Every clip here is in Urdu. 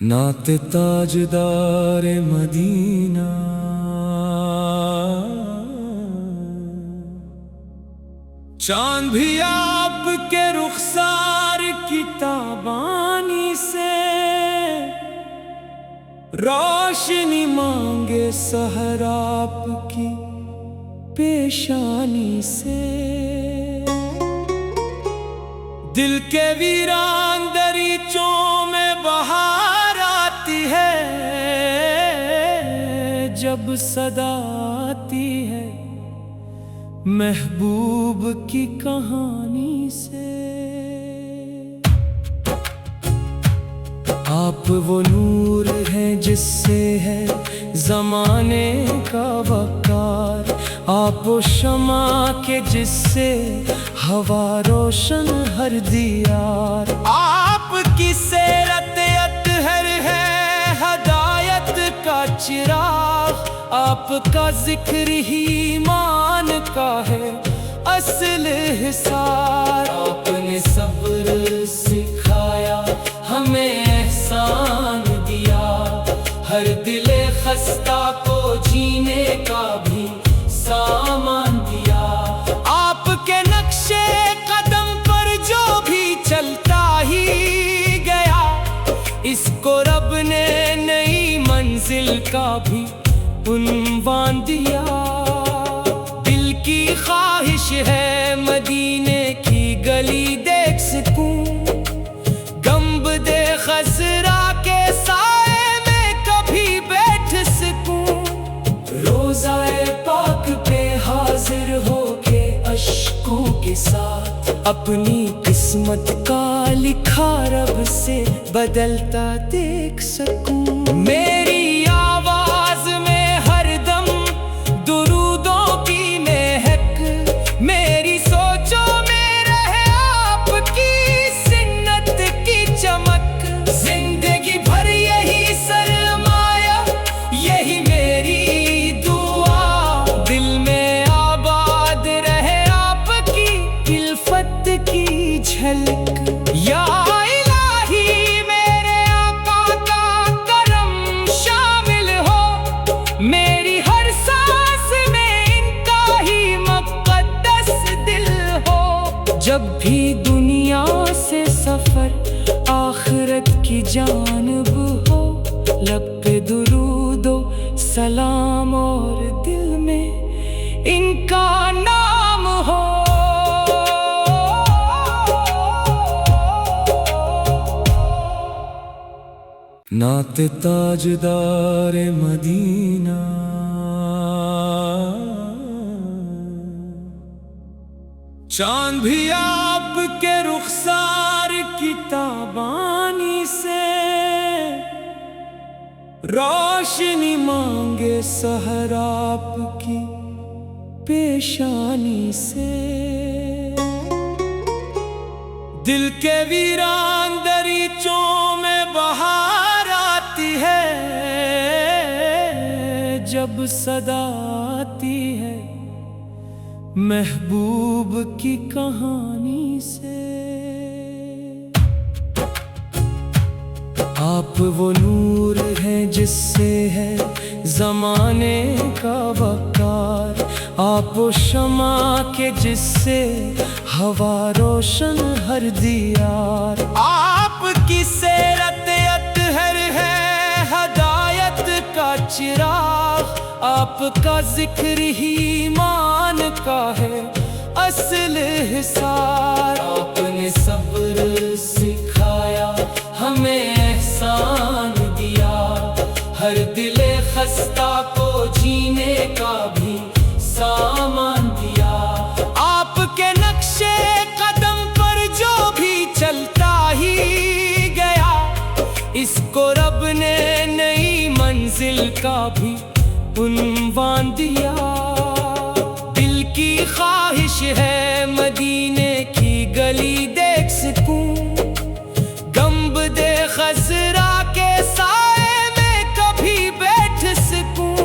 نعت تاجدار مدینہ چاند بھی آپ کے رخسار کی تابانی سے روشنی مانگے سحر آپ کی پیشانی سے دل کے ویران دریچوں میں بہار آتی ہے جب صدا آتی ہے محبوب کی کہانی سے۔ آپ وہ نور ہیں جس سے ہے زمانے کا وقار، آپ وہ شمع کے جس سے ہوا روشن ہر دیار، آپ کی سیرت اطہر ہے ہدایت کا چراغ، آپ کا ذکر ہی ایمان کا ہے اصل حصار۔ آپ نے صبر سکھایا ہمیں احسان دیا، ہر دل خستہ کو جینے کا بھی سامان دیا، آپ کے نقشے قدم پر جو بھی چلتا ہی گیا اس کو رب نے نئی منزل کا بھی عنوان دیا۔ دل کی خواہش ہے مدینے کی گلی دیکھ سکوں، گنبد خضرا کے سائے میں کبھی بیٹھ سکوں، روضہ پاک پہ حاضر ہو کے اشکوں کے ساتھ اپنی قسمت کا لکھا رب سے بدلتا دیکھ سکوں۔ میری آواز میں ہر دم درودوں کی مہک، میری سوچوں میں رہے آپ کی سنت کی چمک، زندگی بھر یہی سرمایہ یہی میری دعا، دل میں آباد رہے آپ کی الفت کی جھلک۔ یا الہی میرے آقا کا کرم شامل ہو، میری ہر سانس میں ان کا ہی مقدس دل ہو، جب بھی دنیا سے سفر آخرت کی جانب ہو، لب پہ درود و سلام اور دل میں ان کا نام ہو۔ نعت تاجدار مدینہ چاند بھی آپ کے رخسار کی تابانی سے روشنی مانگے سحر آپ کی پیشانی سے دل کے ویران دریچوں میں بہار آتی ہے جب صدا آتی ہے محبوب کی کہانی سے۔ آپ وہ نور ہیں جس سے ہے زمانے کا وقار، آپ وہ شمع کے جس سے ہوا روشن ہر دیار، آپ کی سیرت اطہر ہے ہدایت کا چراغ، آپ کا ذکر ہی ایمان کا ہے اصل حصار۔ آپ نے صبر سکھایا ہمیں احسان دیا، ہر دل خستہ کو جینے کا بھی سامان دیا، آپ کے نقشے قدم پر جو بھی چلتا ہی گیا اس کو رب نے نئی منزل کا بھی عنوان دیا۔ دل کی خواہش ہے مدینے کی گلی دیکھ سکوں، گنبد خضرا کے سائے میں کبھی بیٹھ سکوں،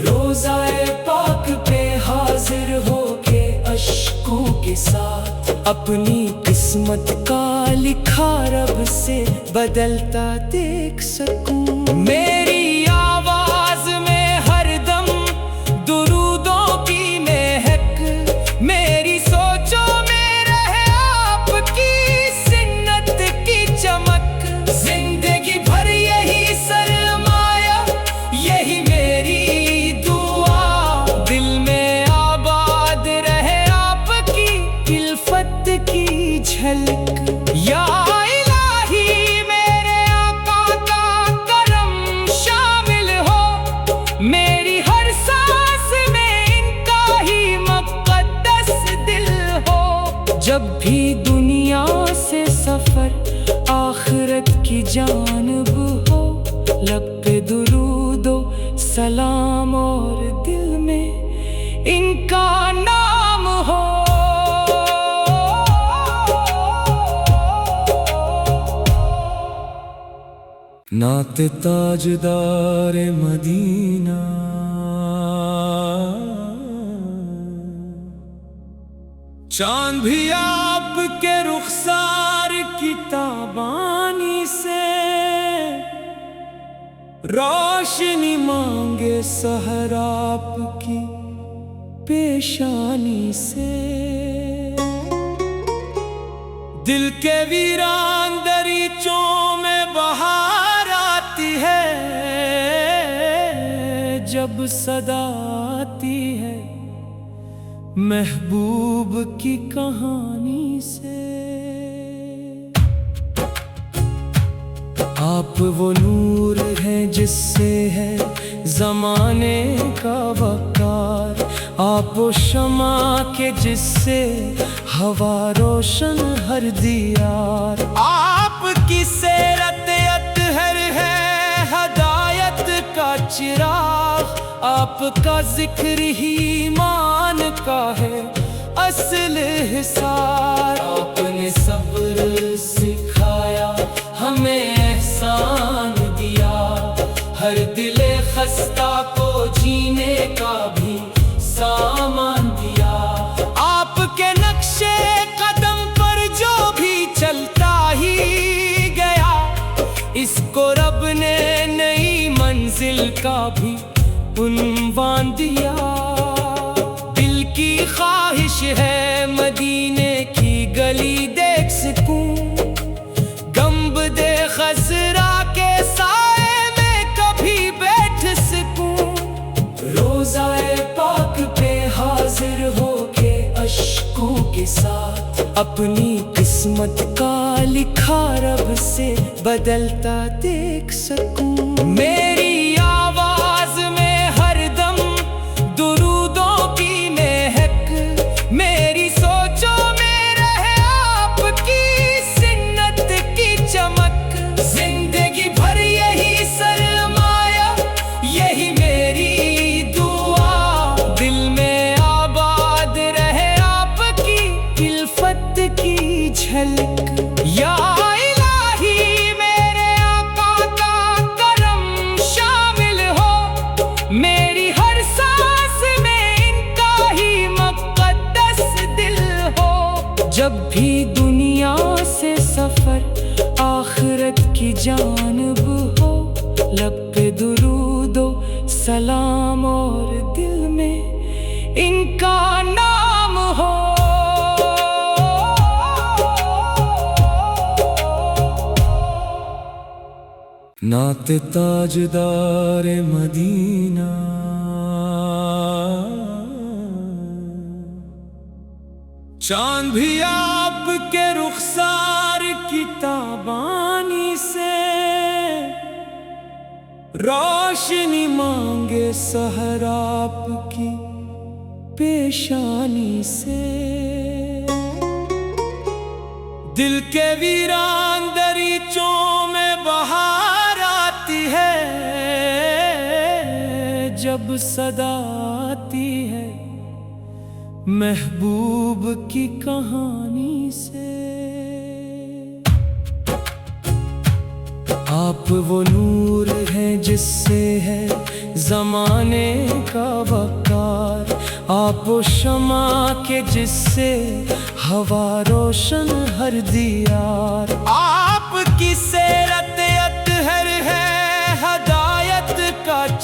روضہ پاک پہ حاضر ہو کے اشکوں کے ساتھ اپنی قسمت کا لکھا رب سے بدلتا دیکھ دیکھ سکوں، میری آواز میں ہر دم درودوں کی مہک، میری سوچوں میں رہے آپ کی سنت کی چمک، زندگی بھر یہی سرمایہ، یہی میری دعا، دل میں آباد رہے آپ کی الفت کی جھلک۔ یا الہی میرے آقا کا کرم شامل ہو، میری ہر سانس میں ان کا ہی مقدس دل ہو، جب بھی دنیا سے سفر آخرت کی جانب ہو، لب پہ درود و سلام اور دل میں ان کا نام ہو۔ نعت تاجدار مدینہ، چاند بھی آپ کے رخسار کی تابانی سے روشنی مانگے، سحر آپ کی پیشانی سے، دل کے ویران دریچوں میں بہار آتی ہے، جب صدا آتی ہے محبوب کی کہانی سے۔ آپ وہ نور ہیں جس سے ہے زمانے کا وقار، آپ وہ شمع کے جس سے ہوا روشن ہر دیار، آپ کی سیرت اطہر ہے ہدایت کا چراغ، آپ کا ذکر ہی ایمان کا ہے اصل حصار، آپ نے صبر سکھایا ہمیں احسان دیا، ہر دل خستہ کو جینے کا بھی سامان دیا، آپ کے نقشے قدم پر جو بھی چلتا ہی گیا، اس کو رب نے نئی منزل کا بھی عنوان دیا، دل کی خواہش ہے مدینے کی گلی دیکھ سکوں، گنبد خضرا کے سائے میں کبھی بیٹھ سکوں، روضہ پاک پہ حاضر ہو کے اشکوں کے ساتھ اپنی قسمت کا لکھا رب سے بدلتا دیکھ سکوں، میری آواز میں ہر دم درودوں کی مہک، میری سوچوں میں رہے آپ کی سنت کی چمک، زندگی بھر یہی سرمایہ، یہی میری دعا، دل میں آباد رہے آپ کی الفت کی جھلک۔ یا الہی میرے آقا کا کرم شامل ہو، میری ہر سانس میں ان کا ہی مقدس دل ہو، جب بھی دنیا سے سفر آخرت کی جانب ہو، لب پہ درود و سلام اور دل میں ان کا نام ہو۔ نعت تاجدار مدینہ، چاند بھی آپ کے رخسار کی تابانی سے روشنی مانگے، سحر آپ کی پیشانی سے، دل کے ویران دریچوں میں بہار آتی ہے، جب صدا آتی ہے محبوب کی کہانی سے۔ آپ وہ نور ہیں جس سے ہے زمانے کا وقار، آپ وہ شمع کے جس سے ہوا روشن ہر دیار، آپ کی سیرت اطہر ہے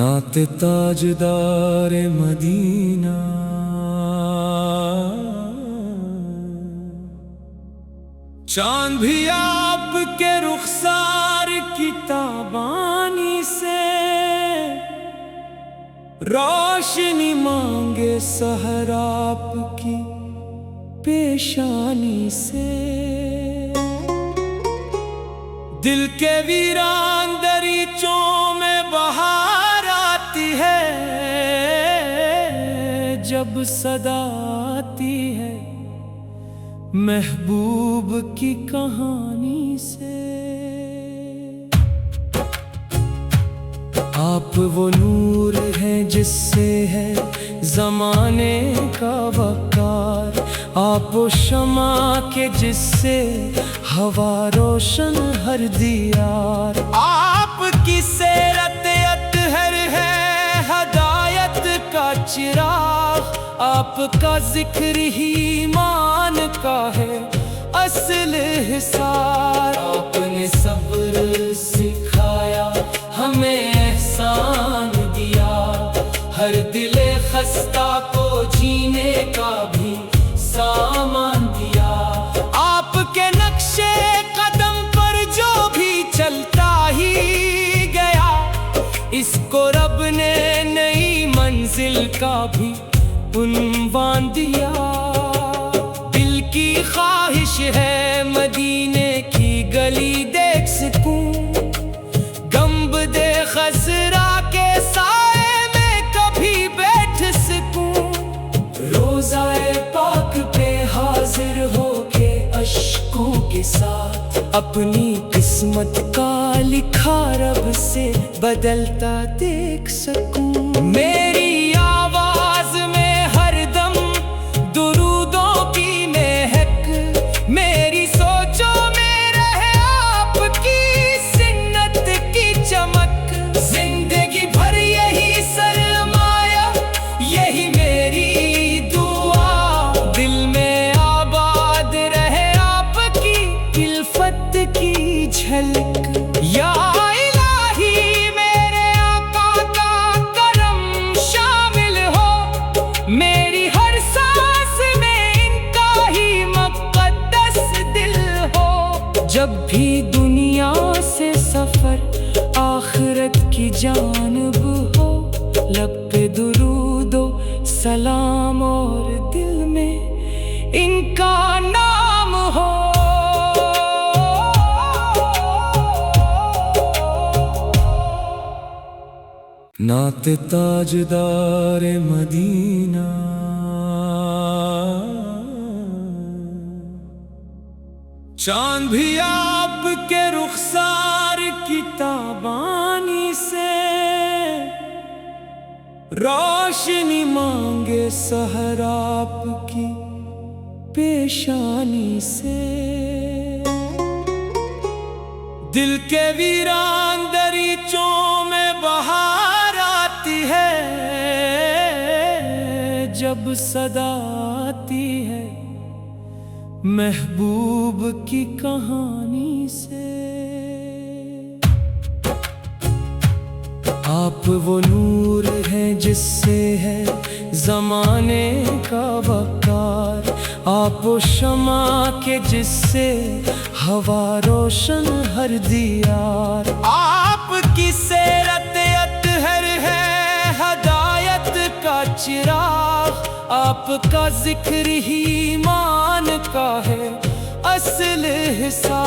نعت تاجدار مدینہ چاند بھی آپ کے رخسار کی تابانی سے روشنی مانگے سحر آپ کی پیشانی سے دل کے ویران دریچوں میں بہار آتی ہے جب صدا آتی ہے محبوب کی کہانی سے۔ آپ وہ نور ہیں جس سے ہے زمانے کا وقار، آپ وہ شمع کے جس سے ہوا روشن ہر دیار، آپ کی سیرت اطہر ہے ہدایت کا چراغ، آپ کا ذکر ہی ایمان کا ہے اصل حصار، آپ نے صبر سکھایا ہمیں احسان دیا، ہر دل خستہ کو جینے کا بھی سامان دیا، آپ کے نقشے قدم پر جو بھی چلتا ہی گیا اس کو رب نے نئی منزل کا بھی عنوان دیا، دل کی خواہش ہے مدینے کی گلی دیکھ سکوں، گنبد خضرا کے سائے میں کبھی بیٹھ سکوں، روضہ پاک پہ حاضر ہو کے اشکوں کے ساتھ اپنی قسمت کا لکھا رب سے بدلتا دیکھ سکوں، میری آواز میں ہر دم درودوں کی مہک، میری سوچوں میں رہے آپ کی سنت کی چمک، زندگی بھر یہی سرمایہ یہی میری دعا، دل میں آباد رہے آپ کی الفت کی جھلک، یا الہی میرے آقا کا کرم شامل ہو، میری ہر سانس میں ان کا ہی مقدس دل ہو، جب بھی دنیا سے سفر آخرت کی جانب ہو، لب پہ درود و سلام اور دل میں ان کا نام ہو۔ نعت تاجدار مدینہ چاند بھی آپ کے رخسار کی تابانی سے روشنی مانگے سحر آپ کی پیشانی سے دل کے ویران دریچوں میں بہار آتی ہے جب صدا آتی ہے محبوب کی کہانی سے۔ آپ وہ نور ہیں جس سے ہے زمانے کا وقار، آپ وہ شمع کے جس سے ہوا روشن ہر دیار، آپ کی سیرت اطہر ہے ہدایت کا چراغ، آپ کا ذکر ہی ایمان کا ہے اصل حصہ۔